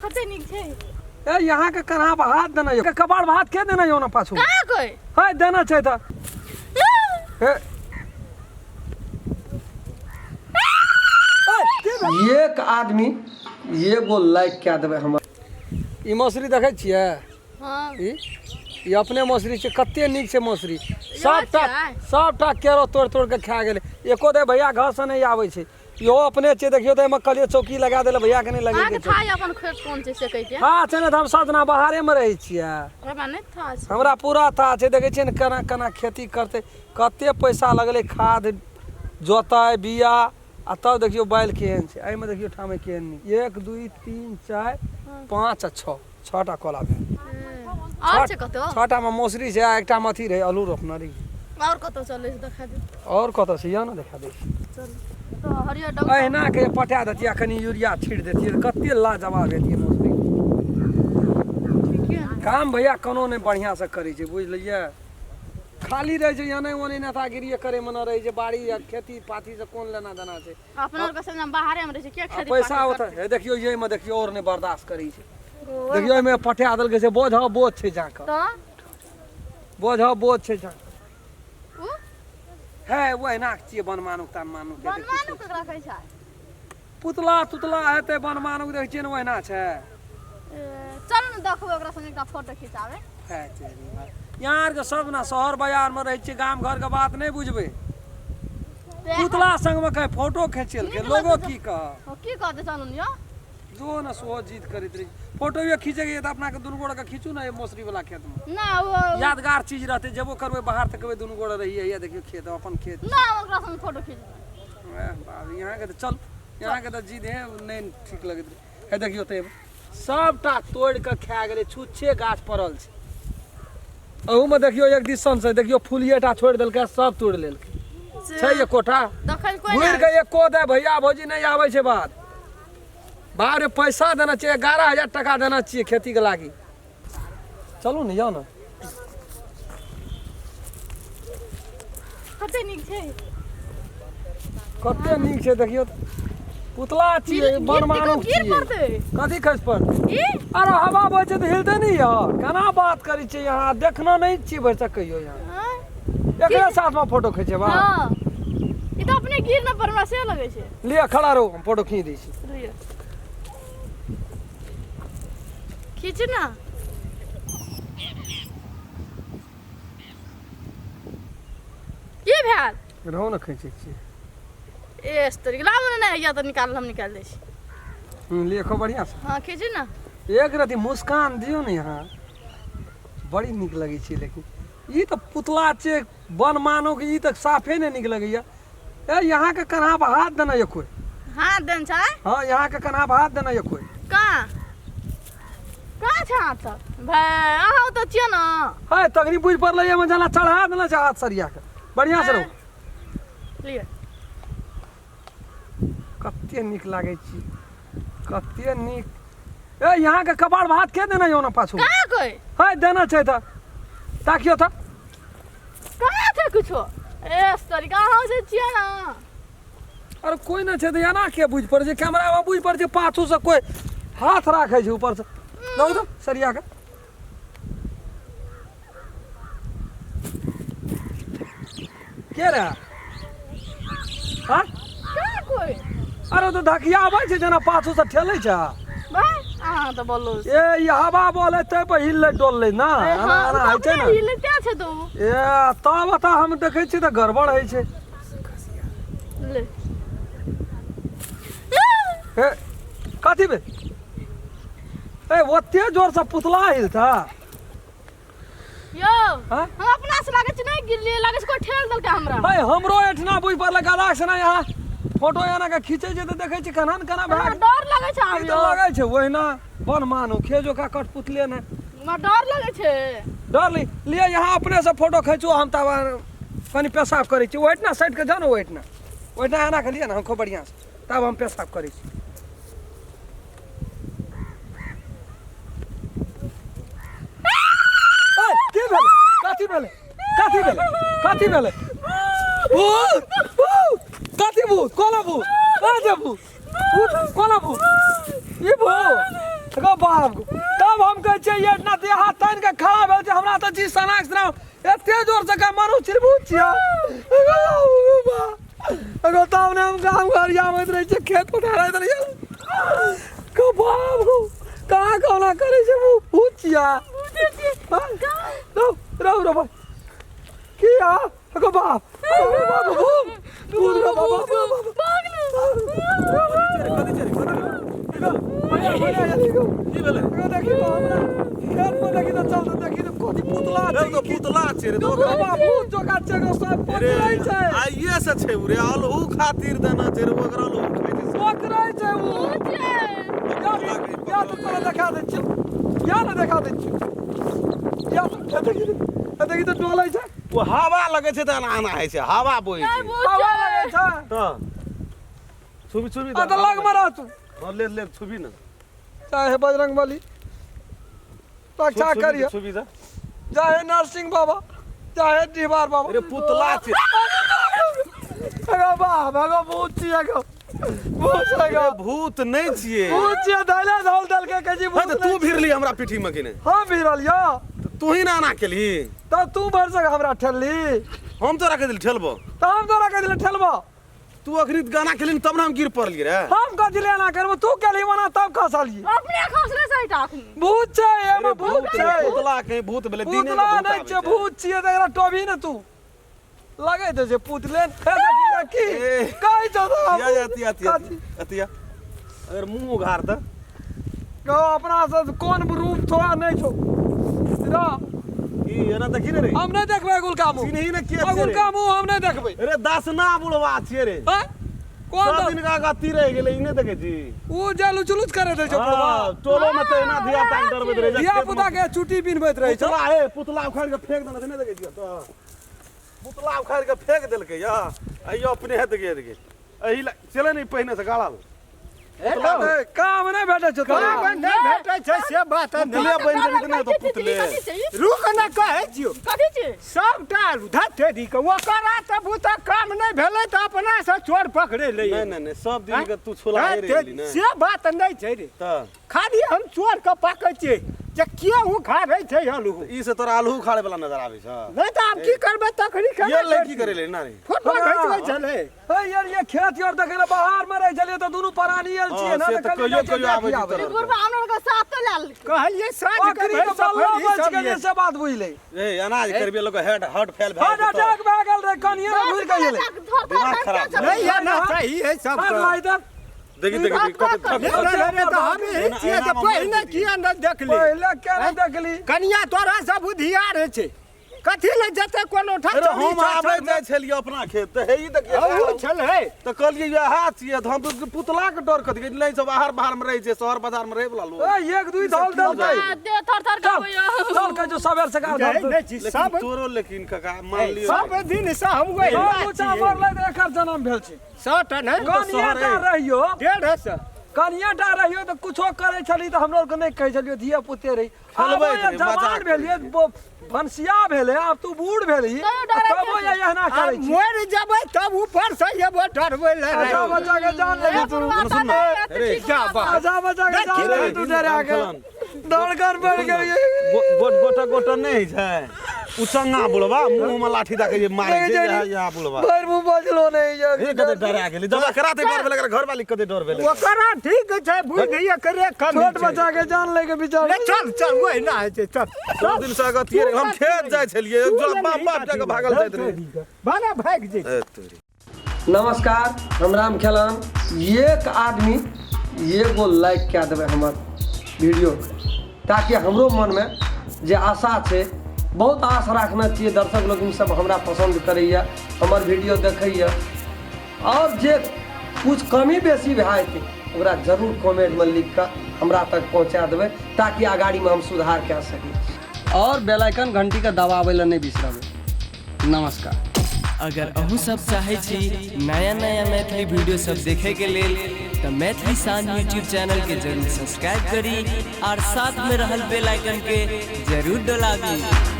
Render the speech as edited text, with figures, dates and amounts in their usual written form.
कते निक छे ए यहाँ के कन्हा भात देना यो कबाड़ भात के देना यो ना पाछू का कोई हाय देना छै त एक आदमी एगो लाइक क्या देबे हमर ई मौसरी देखे छियै हां ई अपने मौसरी छै कते नीक छै मौसरी सबटा केरो तोड़ तोड़ के खा गेले एको दे भैया घर से नहीं आवे छै यो अपने छै देखियो त एमे कलिए चौकी लगा देले भैया के नहीं लगे के था अपन खेत कोन छै से कहि के हां छै ने हम साधना बाहरे में रहै छियै हमरा नहीं था हमरा पूरा था छै देखे छियै ने केना केना खेती करते कते पैसा लगले खाद जोताई बिया आ तब देखियो बैल केहन छै एहि में देखियो ठामे केहन नहीं 1 2 3 4 5 आ 6 छटा कोला भेल और छै कतो छटा में मौसरी छै एकटा मथी रहे आलू रोपना रही और कतो चले छै देखा दे और कतो छै या ना देखा दे चल तो हरियर डग अहिना के पटा देतिया कनी यूरिया छीट देतिए कते लाजवाब हेतिए मौसरी ठीक है काम भैया कोनो नहीं बढ़िया से करे छै बुझलिए खाली रहे छै या नहीं ओने नेतागिरी करे मन रहे छै बाड़ी या खेती पाती से कोन लेना देना छै अपना के संग बाहरे में रहे छै के खेती पैसा होता है देखियो ये में देखियो और नहीं बर्दाश्त करी छै देखियो एमे पटा देल के छै बोझ ह बोझ छै जाका तो बोझ ह बोझ छै जाका उ है वो ना छिए बनमानुक तान मानु के बनमानु ककरा कहै छै पुतला तुतला हेते बनमानुक देख छिए ओहिना छै चल न देखो ओकरा संग एकटा फोटो खिचावे है तेरी बात यार के सब ना शहर बाजार में रहे छिए गांव घर के बात नहीं बुझबे पुतला संग में कहे फोटो खींचल के लोगो की कह की कहते चलू यो जो ना सो जीत करित रही फोटो ये खींचे के त अपना के दुनु गोड़ के खींचू ना ये मौसरी वाला खेत में ना वो यादगार चीज रहते जबो करबे बाहर तक दुनु गोड़ रही है ये देखियो खेत अपन खेत ना ओकरा संग फोटो खींच बाबू यहाँ के तो चल यहाँ के तो जीत है नहीं ठीक लगत है देखियो ते सबटा तोड़ के खा गेले छुच्छे गाछ पड़ल छै अहू में देखियो एक दिसन से देखियो फुलिएटा छोड़ देलके सब तोड़ लेलके छै ये कोठा देखल कोई घुर के एको दे भैया भौजी नहीं आवे छै बात बाहर पैसा देना चाहिए 11,000 टका देना चाहिए खेती के लागी चलू ने जाओ ना कते निक छै कते नीक छै देखियो पुतला छिए बनमानुक छिए कथी खस पर ई अरे हवा बहे छै त हिलते नहीं है केना बात करी छै यहाँ देखना नहीं छी भर सकइयो यहाँ एकरे साथ में फोटो खींचेबा हां ई तो अपने गिर न पर से लगे छै लिया खड़ा रहो हम फोटो खींच दै छी लिया खींच ना की भेल रहो ना खींचे छी ए स्टोरी लाव ना या तो निकाल हम निकाल दे छी लिखो बढ़िया से हां खींच ना एक रति मुस्कान दियो ने यहाँ बड़ी निक लगे छै लेकिन ई तो पुतला छै बनमानो के ई तक साफे नहीं निक लगैया ए यहाँ के कन्हा हाथ देना ये कोई हां देन छै हां यहाँ के कन्हा हाथ देना ये कोई का छै हाथ भाई आहो तो छिय ना है तगनी बुझ पड़ले ये में जना चढ़ा देना छै हाथ सरिया के बढ़िया से रहो लिया कते निक लागे छी कते निक ए यहाँ के कबाड़ भात के देना यो ना पाछू का कोई है देना छै त ताकियो त का छै कुछो ए स्टोरी का हो से छिय ना अरे कोई ना छै त याना के बुझ पड़ जे कैमरा में बुझ पड़ जे पाछू से कोई हाथ राखे छै ऊपर से लो तो सरिया के के रे हां का कोई अरे तो धकिया आबै छै जना पाछू से ठेलै छै भाई अहाँ तो बोलो ए ई हवा बोले ते पे हिल डोल ना आना आना है छै ना हिल क्या छै तू ए तब बता हम देखै छी त गड़बड़ है छै ले ए कथी बे ए ओते जोर से पुतला हिलता यो हां हम अपना से लागे छै नहीं गिरले लागे छै कोई ठेल देलकै हमरा भाई हमरो एठना बुझ पर लगा से ना यहाँ फोटो याना के खींचे छै त देखै छी कना कना भाग डर लागे छै ई तो लगे छै ओहिना बन मानो खेजो का कठपुतले ने हमरा डर लागे छै डर लिए यहाँ अपने से फोटो खींचो हम तब कनी पेशाब करै छी ओहिना साइड के जानो ओहिना आना के लिए ना हम खूब बढ़िया से तब हम पेशाब करै छी की भेलै कथी भेलै कथी भेलै कथी भेलै भूत भूत कथी भूत कोला भूत आ जे भूत भूत कोला भूत ई भूत गो बाप गो तब हम कहै छै ये इतना देह हाथ तान के खड़ा भेल छै हमरा त जी सनाक सना एते जोर से का मारू चिरबुत छिया अगो तब ने हम गाँव घर आबैत रहै छै खेत पथारैत रहिए गो बाप गो कहाँ कौना करे छै वो भूतिया रहो रो भाई किया गो बाप भूत गो बाप पुतला छै रे आइए से छै रे अलहू खातिर देना छै रे ओकरा अलहू खाइ छै या तो तोरा देखा दै छियौ या ना देखा दै छियौ या तो देखी तो डोलै छै वो हवा लगे छै त आना है छै हवा बोइ छै हवा लगे छै त छुबी छुबी आ तो लग मरा तू ले छुबी ना चाहे बजरंगबली रक्षा करिए छुबी जा चाहे नरसिंह बाबा चाहे दीवार बाबा अरे पुतला छै अगो बाबा गो भूत छियै गो भूत छै गो भूत नहीं छिए भूत छियै धैले धौल दल के कजी भूत तू भिरली हमरा पीठी में कि नहीं हम भिरल यो तू ही ना आना केली तो तू भर सक हमरा ठेलली हम तोरा के दिल ठेलबो तो हम तोरा के दिले ठेलबो तू अखनी गाना खेलिन तब ना हम गिर पड़ली रे हम का दिले ना करबो तू केली बना तब खसलिए अपने खसले सही टाकनी भूत छै एमे भूत छै पुतला के भूत भेले दिने पुतला नहीं छै भूत छियै त एकरा टोबी न तू लगे तो जे पुतले देखी की कहि छ तो अतिया अगर मुंह उघार त गो अपना से कोन रूप थोड़ा नहीं छौ रा ई एना देखी रे हम नहीं देखबै गुलका मुंह चिन्ही न के गुलका मुंह हम नहीं देखबै अरे दसना बुढ़वा छिए रे हैं कोन सब दिन का गति रह गेले इने देखे छी उ जालू चुलुच करे दे छौ हां टोलो में त एना धिया ताक डरबैत रहे धिया पुता के छुट्टी पिनबैत रहे छौ पुतला ए पुतला उखाड़ के फेंक देना नहीं देखे छी तो पुतला उखाड़ के फेंक देलकै या आइयो अपने हेत गेल एही चले नहीं पहिने से गाड़ा काम नहीं भेटै छौ काम नहीं भेटै छै से बात पुतले बन जेबी त नहीं तो पुतले रुक न कहै छियो कथी छै सबटा धतेरी के ओकरा त भूत काम नहीं भेलै त अपना से चोर पकड़े ले नहीं सब दिन के तू छोला रे गेली ना से बात नहीं छै रे त खाली हम चोर के पकै छियै जे किया हूं खा रहे छै आलू ई से तोरा आलू खाड़े वाला नजर आबै छ नहीं त हम की करबै तखनी के ये लड़की करे ले ना रे फोटो खींचबै चले ए यार ये खेत यार देखे बाहर में रह चलिए तो दोनों प्राणी आयल छियै ना से त त कहियो आबै छी गुरबा हमरा के साथ तो लाल कहलिए साँझ के बकरी के बल्ला बच गेलै से बात बुझले ए अनाज करबे लोग हेड हट फैल हार्ट अटैक भए गेल रे कनिया ने घुर के गेलै दिमाग खराब नहीं है ना सही है सब हां भाई त देखी कते रे तो हम ही छियै त पहिने किया न देखली पहले केना देखली कनिया तोरा सब बुधियार छै कथी ले जते कोनो अरे हम आबै जाय छलिए अपना खेत त हे ई देखिए ओ छलै त कहलिए ये हाथ छिए त हम पुतला के डर कथि नहीं सब बाहर में रहे छै शहर बाजार में रहे वाला लोग ए एक दुई धौल दल दे दे थर थर करबो चल के जो सवेर से गाड़ धर लेकिन सब तोरो लेकिन काका मान लियो सब दिन से हम वही ऊंचा मरले त एकर जन्म भेल छै 100 टन है कनिया टा रहियो 150 कनिया टा रहियो त कुछो करे छली त हमरो के नहीं कहि छलियो धिया पुते रही खेलबै अब रे, जवान मजाक भेलिए भनसिया भेले अब तू बूढ़ भेली तब ये एहना करे छी मोर जबै तब ऊपर से ये डरबै ले अच्छा बच्चा के जान ले तू अरे जा बा अच्छा बच्चा के जान ले तू डरा के दौड़ कर बढ़ गई गोटा नहीं छै उचंगा बुलवा मुंह में लाठी दाके जे मारे जे यहाँ बुलवा भर मुंह बजलो नहीं ये हे कते डरा गेली जब कराते डर भेले घर वाली कते डर भेले ओकरा ठीक छै बुझिए करे कम छोट बच्चा के जान ले के विचार ले चल चल वही ना है चल दो दिन से अगतिए हम खेत जाय छलिए बाप बाप जाके भागल जाइत रहे भागा भाग जे ए तोरी नमस्कार हम राम खेलान एक आदमी एगो लाइक क्या देवे हमर वीडियो ताकि हमरो मन में जे आशा छै बहुत आशा रखना चाहिए दर्शक लोग सब हमरा पसंद करैया हमर वीडियो देखैया और जे कुछ कमी बेसी भए जेतै ओकरा जरूर कमेंट में लिख कऽ हमरा तक पहुँचा देबै ताकि आगाड़ी में हम सुधार कए सकी और बेल आइकन घंटी के दबाबै लए नहीं बिसरबै नमस्कार। अगर अहू सब चाहे छी नया नया मैथिली वीडियो सब देखे के लेल तो मैथिली शान यूट्यूब चैनल के जरूर सब्सक्राइब करी और साथ में रहल बेल आइकन के जरूर दबाबी।